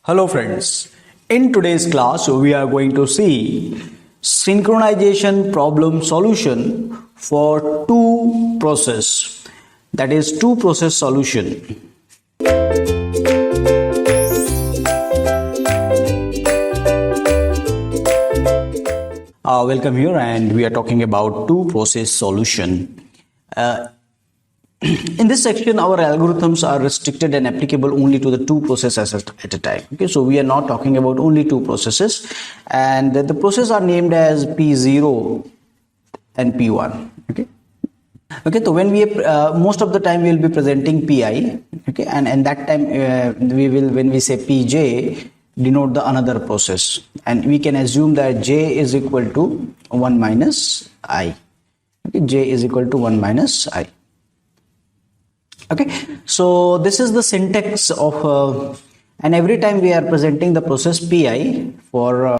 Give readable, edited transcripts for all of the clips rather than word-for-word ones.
Hello friends, in today's class we are going to see synchronization problem solution for two process, that is two process solution. Welcome here, and we are talking about two process solution. In this section, our algorithms are restricted and applicable only to the two processes at a time. Okay, so we are not talking about only two processes, and the processes are named as P0 and P1. Okay, so when we most of the time we will be presenting Pi. Okay, and that time we will, when we say Pj, denote the another process, and we can assume that J is equal to 1 minus I. Okay, J is equal to 1 minus I. Okay, so this is the syntax of and every time we are presenting the process Pi for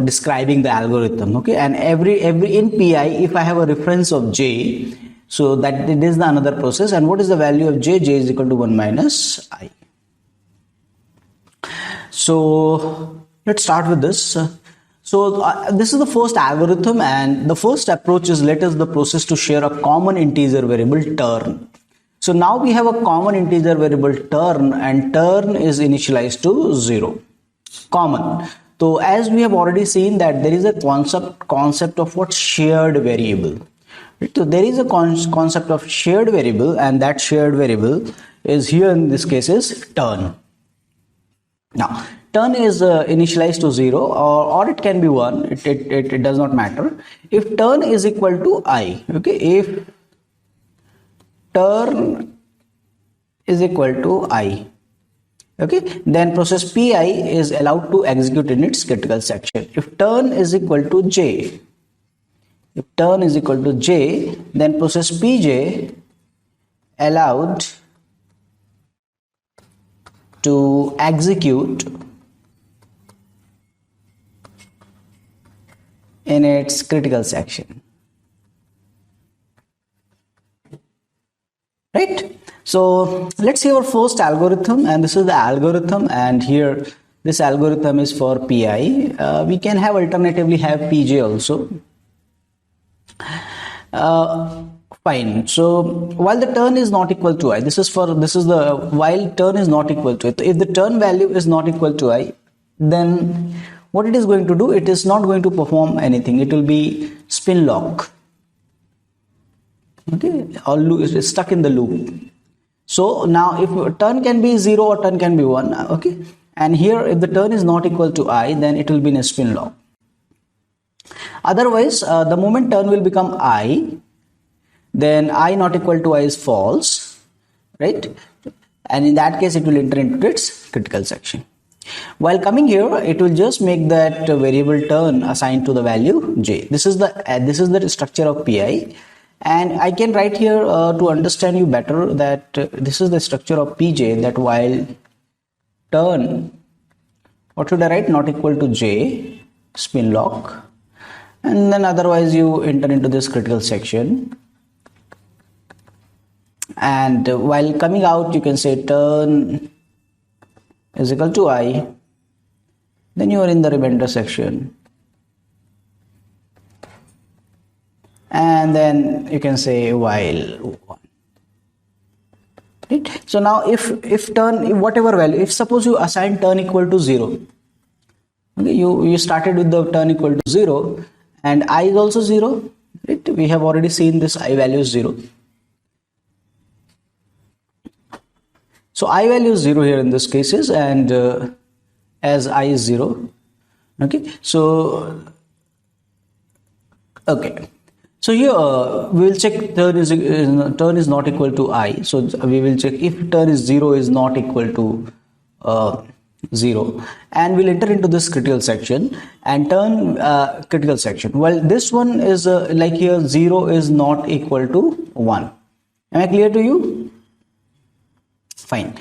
describing the algorithm. Okay, and every in Pi, if I have a reference of J, so that it is the another process, and what is the value of J? J is equal to 1 minus I. So let's start with this. This is the first algorithm, and the first approach is let us the process to share a common integer variable turn. So now we have a common integer variable turn, and turn is initialized to 0. Common. So as we have already seen that there is a concept of what shared variable. So there is a concept of shared variable, and that shared variable is here in this case is turn. Now turn is initialized to 0, or it can be 1. It does not matter. If turn is equal to I, okay, if turn is equal to I, okay, then process Pi is allowed to execute in its critical section. If turn is equal to J, then process Pj allowed to execute in its critical section. Right? So let's see our first algorithm, and this is the algorithm, and here this algorithm is for Pi. We can have alternatively have Pj also. Fine. So while the turn is not equal to I, while turn is not equal to it. If the turn value is not equal to I, then what it is going to do? It is not going to perform anything. It will be spin lock. Okay, or is stuck in the loop. So now if turn can be 0 or turn can be 1, okay, and here if the turn is not equal to I, then it will be in a spin lock. Otherwise, the moment turn will become I, then I not equal to I is false, right? And in that case, it will enter into its critical section. While coming here, it will just make that variable turn assigned to the value J. This is the structure of Pi. And I can write here to understand you better that this is the structure of Pj, that while turn, what should I write? Not equal to J, spin lock, and then otherwise you enter into this critical section. And while coming out, you can say turn is equal to I, then you are in the remainder section. And then you can say while 1. Right? So now if turn, whatever value, if suppose you assign turn equal to 0, okay, you started with the turn equal to 0, and I is also 0, right? We have already seen this I value is 0. So I value is 0 here in this cases, and as I is 0. Okay, so okay. So here we will check turn is not equal to I. So we will check if turn is 0 is not equal to 0, and we'll enter into this critical section and turn critical section. Well, this one is like here 0 is not equal to 1. Am I clear to you? Fine.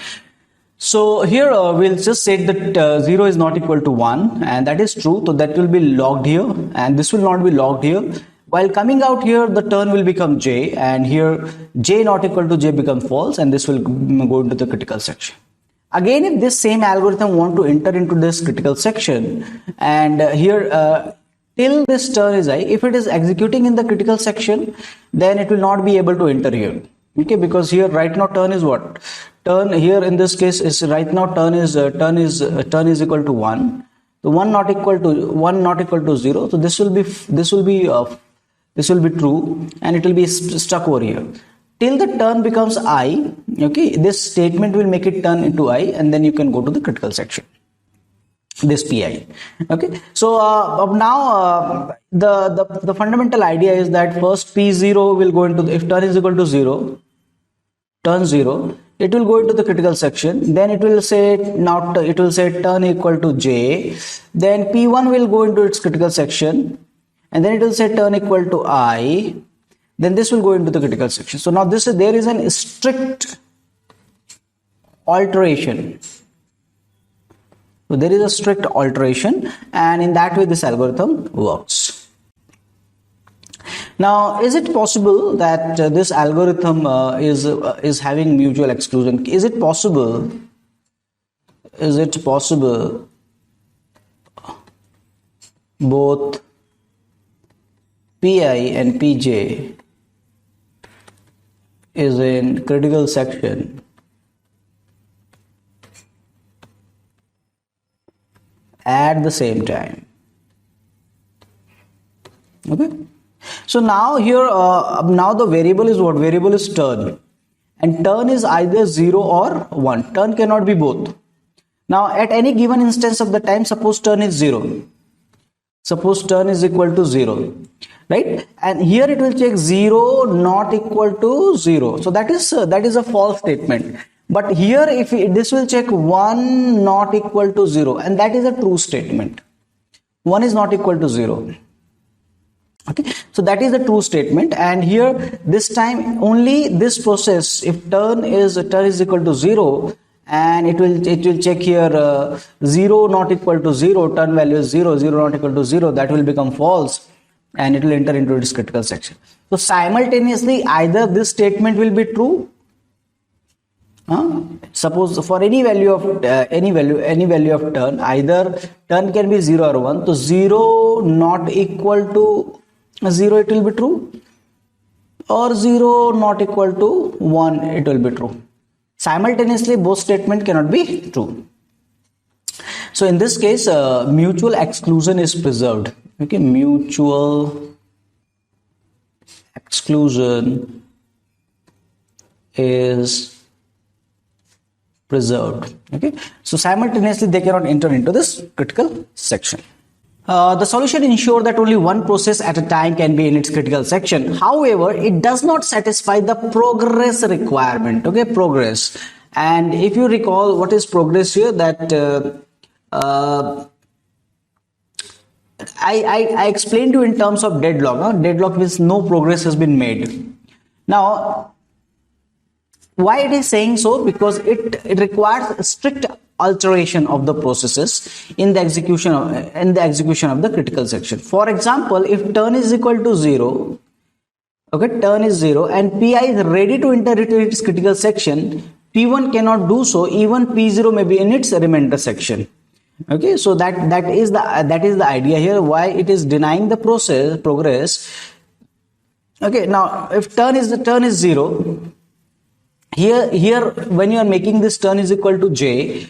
So here we'll just say that 0 is not equal to 1, and that is true. So that will be logged here, and this will not be logged here. While coming out here, the turn will become J, and here J not equal to J become false, and this will go into the critical section. Again, if this same algorithm want to enter into this critical section, and here till this turn is I, if it is executing in the critical section, then it will not be able to enter here. Okay, because here right now turn is what? Turn here in this case is right now turn is equal to 1. So 1 not equal to 0. So this will be true, and it will be stuck over here till the turn becomes I. Okay, this statement will make it turn into I, and then you can go to the critical section, this pi. Okay, so now the fundamental idea is that first p0 will go into if turn is equal to 0, turn 0, it will go into the critical section. Then it will say turn equal to j. Then p1 will go into its critical section, and then it will say turn equal to I. Then this will go into the critical section. So now there is a strict alteration. So there is a strict alteration, and in that way this algorithm works. Now, is it possible that this algorithm is having mutual exclusion? Is it possible both pi and pj is in critical section at the same time? Okay, so now here now the variable is what? Variable is turn, and turn is either 0 or 1. Turn cannot be both. Now at any given instance of the time, suppose turn is 0, suppose turn is equal to 0, right? And here it will check 0 not equal to 0. So that is a false statement. But here if this will check 1 not equal to 0, and that is a true statement. 1 is not equal to 0. Okay, so that is the true statement. And here this time only this process, if turn is equal to 0, and it will check here 0 not equal to 0, turn value is 0, 0 not equal to 0, that will become false, and it will enter into its critical section. So simultaneously either this statement will be true, suppose for any value of turn, either turn can be 0 or 1. So 0 not equal to 0, it will be true, or 0 not equal to 1, it will be true. Simultaneously both statement cannot be true. So in this case mutual exclusion is preserved. Okay, mutual exclusion is preserved. Okay, so simultaneously they cannot enter into this critical section. The solution ensures that only one process at a time can be in its critical section. However, it does not satisfy the progress requirement. Okay, progress. And if you recall what is progress here, that I explained to you in terms of deadlock. Deadlock means no progress has been made. Now, why it is saying so? Because it requires a strict alteration of the processes in the execution of the critical section. For example, if turn is equal to 0, okay, turn is 0, and pi is ready to enter into its critical section, p1 cannot do so, even p0 may be in its remainder section. Okay, so that is the idea here, why it is denying the progress. Okay, now if turn is 0, here when you are making this turn is equal to j,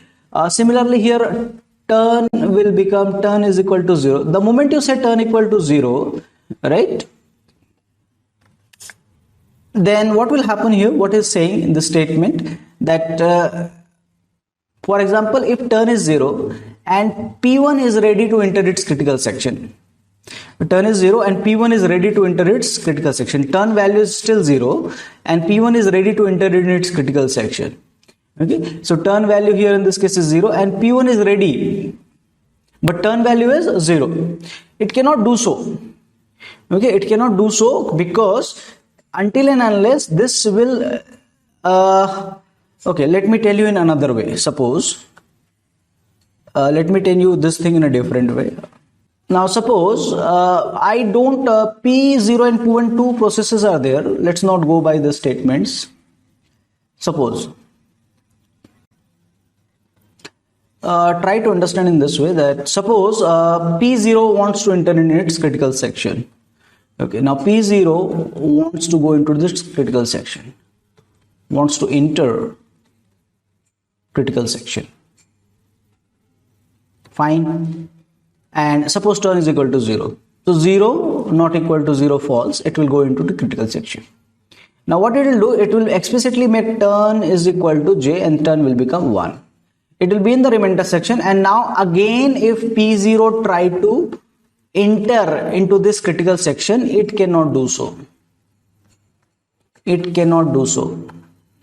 similarly here turn will become turn is equal to 0. The moment you say turn equal to 0, right, then what will happen here? What is saying in the statement that for example, if turn is 0 and p1 is ready to enter its critical section, turn is 0 and p1 is ready to enter its critical section, turn value is still 0 and p1 is ready to enter in its critical section. Okay, so turn value here in this case is 0 and p1 is ready, but turn value is 0. It cannot do so. Okay, it cannot do so because until and unless this will okay, let me tell you in another way. Suppose let me tell you this thing in a different way. Now suppose I don't P0 and P1 two processes are there. Let's not go by the statements. Suppose try to understand in this way that suppose P0 wants to enter in its critical section. Okay, now P0 wants to go into this critical section, wants to enter critical section. Fine. And suppose turn is equal to 0. So 0 not equal to 0 false, it will go into the critical section. Now what it will do, it will explicitly make turn is equal to j and turn will become 1. It will be in the remainder section, and now again if P0 try to enter into this critical section, it cannot do so. It cannot do so.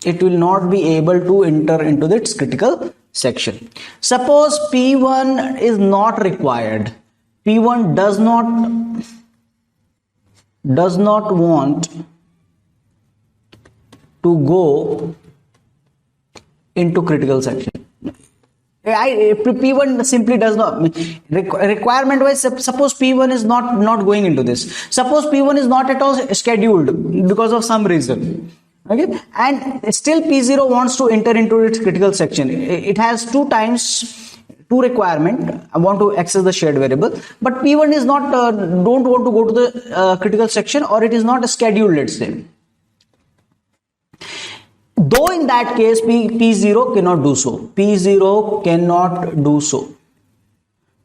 It will not be able to enter into this critical section. Suppose P1 is not required. P1 does not want to go into critical section. P1 simply does not, requirement wise, suppose P1 is not going into this. Suppose P1 is not at all scheduled because of some reason. Okay, and still P0 wants to enter into its critical section. It has two requirement. I want to access the shared variable, but P1 is not don't want to go to the critical section, or it is not scheduled, let's say. Though in that case P0 cannot do so. P0 cannot do so.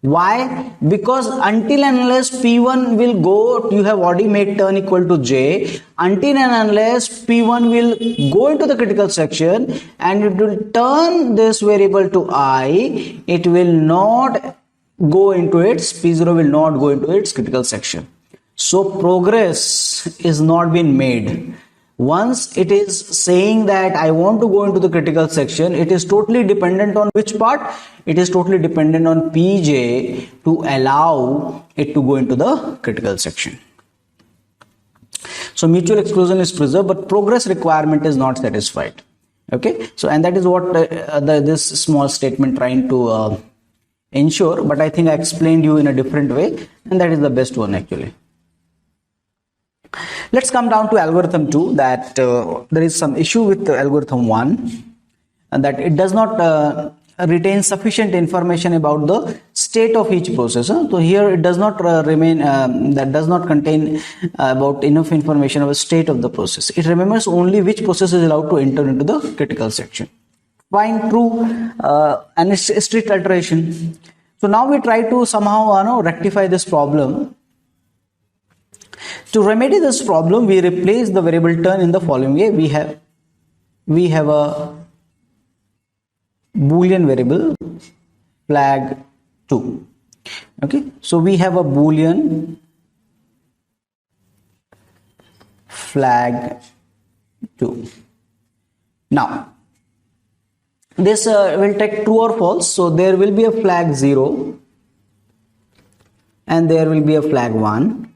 Why? Because until and unless P1 will go, you have already made turn equal to j. Until and unless P1 will go into the critical section and it will turn this variable to I, it will not go into its, P0 will not go into its critical section. So progress is not been made. Once it is saying that I want to go into the critical section, it is totally dependent on which part? It is totally dependent on Pj to allow it to go into the critical section. So mutual exclusion is preserved, but progress requirement is not satisfied. Okay, so and that is what this small statement trying to ensure, but I think I explained you in a different way, and that is the best one actually. Let's come down to algorithm 2, that there is some issue with algorithm 1, and that it does not retain sufficient information about the state of each process. So here it does not that does not contain about enough information about the state of the process. It remembers only which process is allowed to enter into the critical section. Fine, true, and it's a strict alteration. So now we try to somehow rectify this problem. To remedy this problem, we replace the variable turn in the following way. We have a Boolean variable flag 2. Okay, so we have a Boolean flag 2. Now this will take true or false. So there will be a flag 0 and there will be a flag 1.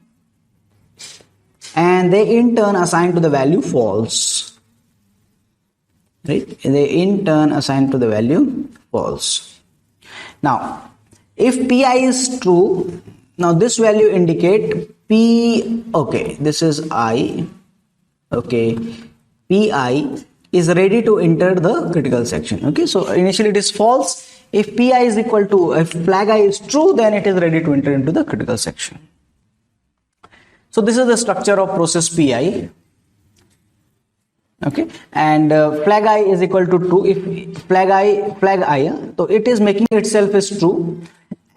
And they in turn assign to the value false, right? They in turn assign to the value false. Now if pi is true, now this value indicate p, okay, this is I, okay, pi is ready to enter the critical section. Okay, so initially it is false. If pi is equal to, if flag I is true, then it is ready to enter into the critical section. So this is the structure of process pi. Okay, and flag I is equal to true. If flag I, so it is making itself is true,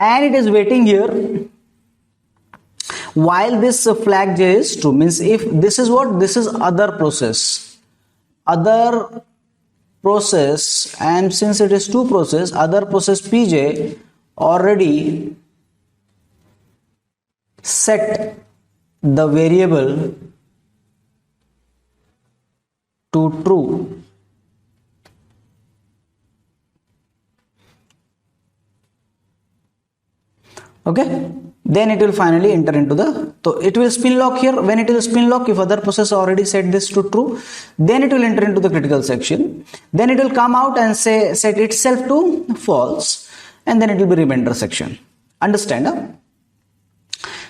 and it is waiting here while this flag j is true. Means if this is what, this is other process, and since it is two process, other process pj already set the variable to true. Okay, then it will finally enter into the, so it will spin lock here. When it will spin lock, if other process already set this to true, then it will enter into the critical section. Then it will come out and say set itself to false, and then it will be remainder section. Understand? Huh?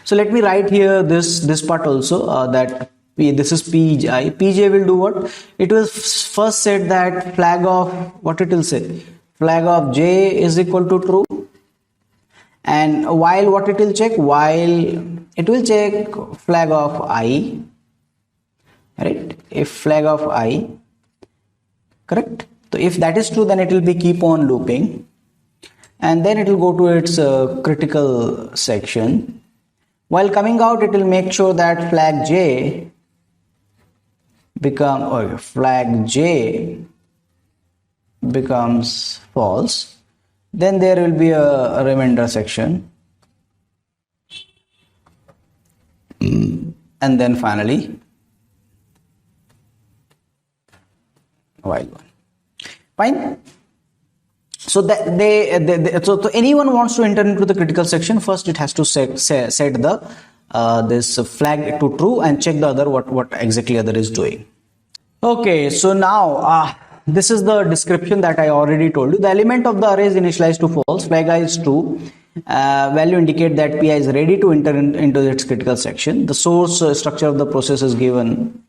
So let me write here this part also, that this is pj. Pj will do what? It will first set that flag of, what it will say, flag of j is equal to true, and while what it will check, while it will check flag of I, right? If flag of I, correct, so if that is true, then it will be keep on looping, and then it will go to its critical section. While coming out, it will make sure that flag j becomes false. Then there will be a remainder section, and then finally while one. Fine. So that so anyone wants to enter into the critical section, first it has to set the this flag to true and check the other what exactly other is doing. Okay, so now this is the description that I already told you. The element of the array is initialized to false, flag I is true, value indicate that pi is ready to enter into its critical section. The source structure of the process is given.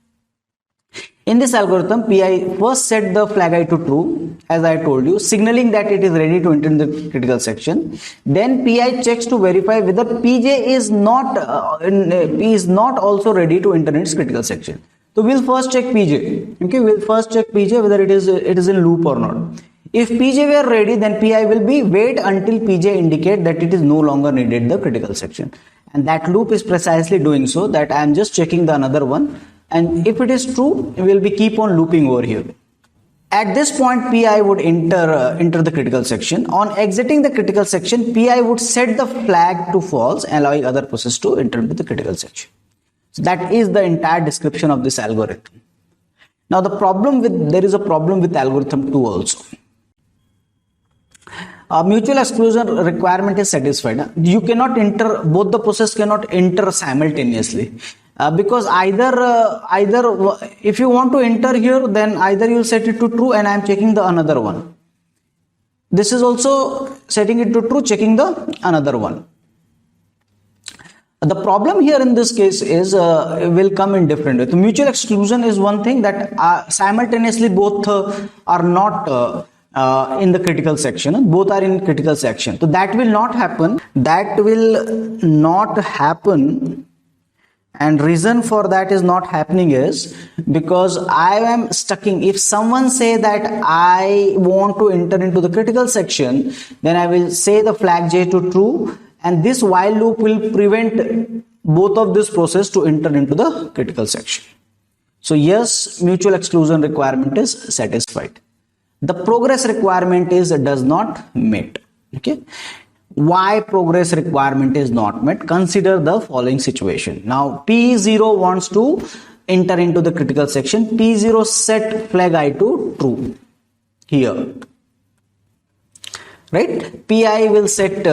In this algorithm, pi first set the flag I to true, as I told you, signaling that it is ready to enter in the critical section. Then pi checks to verify whether pj is not also ready to enter its critical section. So we'll first check pj. Okay, we'll first check pj whether it is in loop or not. If pj were ready, then pi will be wait until pj indicate that it is no longer needed the critical section, and that loop is precisely doing so that I am just checking the another one. And if it is true, we will be keep on looping over here. At this point, pi would enter the critical section. On exiting the critical section, pi would set the flag to false, allowing other process to enter into the critical section. So that is the entire description of this algorithm. Now there is a problem with algorithm 2 also. Mutual exclusion requirement is satisfied. You cannot enter, both the process cannot enter simultaneously. Because either if you want to enter here, then either you will set it to true and I am checking the another one. This is also setting it to true, checking the another one. The problem here in this case is will come in different way. The mutual exclusion is one thing that simultaneously both are not in the critical section. Both are in critical section. So that will not happen. That will not happen. And reason for that is not happening is because I am stucking. If someone say that I want to enter into the critical section, then I will say the flag j to true, and this while loop will prevent both of this process to enter into the critical section. So yes, mutual exclusion requirement is satisfied. The progress requirement does not met. Okay. Why progress requirement is not met? Consider the following situation. Now P0 wants to enter into the critical section. P0 set flag I to true here, right? Pi will set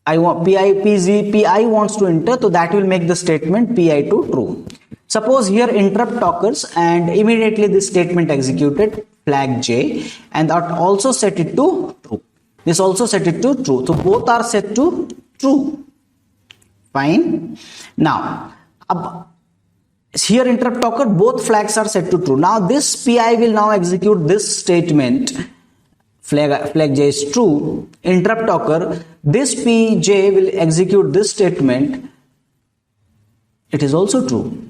pi wants to enter, so that will make the statement pi to true. Suppose here interrupt occurs and immediately this statement executed flag j, and that also set it to true. This also set it to true. So both are set to true. Fine. Now, here interrupt occurred, both flags are set to true. Now this pi will now execute this statement. Flag j is true. Interrupt occur. This pj will execute this statement. It is also true.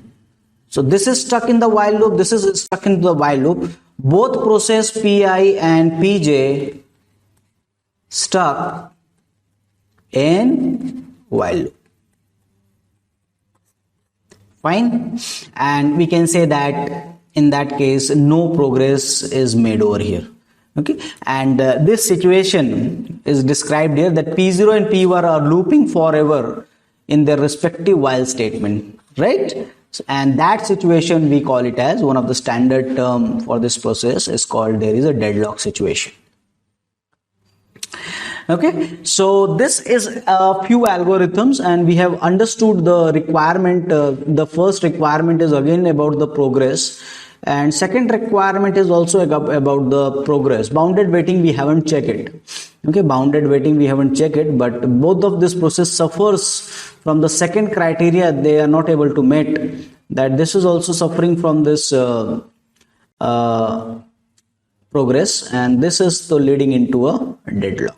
So this is stuck in the while loop. This is stuck in the while loop. Both process pi and pj stuck in while loop. Fine. And we can say that in that case no progress is made over here. Okay. And this situation is described here that P0 and P1 are looping forever in their respective while statement, right? And that situation we call it as, one of the standard term for this process is called, there is a deadlock situation. Okay, so this is a few algorithms and we have understood the requirement. The first requirement is again about the progress, and second requirement is also about the progress. Bounded waiting we haven't checked it. Okay, bounded waiting we haven't checked it, but both of this process suffers from the second criteria. They are not able to meet that. This is also suffering from this progress, and this is the leading into a deadlock.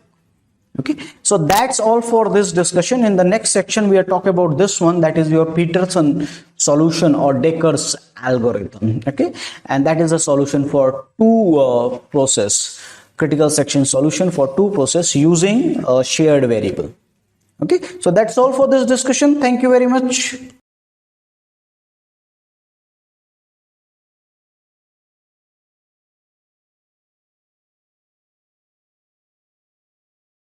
Okay, so that's all for this discussion. In the next section we are talking about this one, that is your Peterson solution or Dekker's algorithm. Okay, and that is a solution for two process, critical section solution for two process using a shared variable. Okay, so that's all for this discussion. Thank you very much.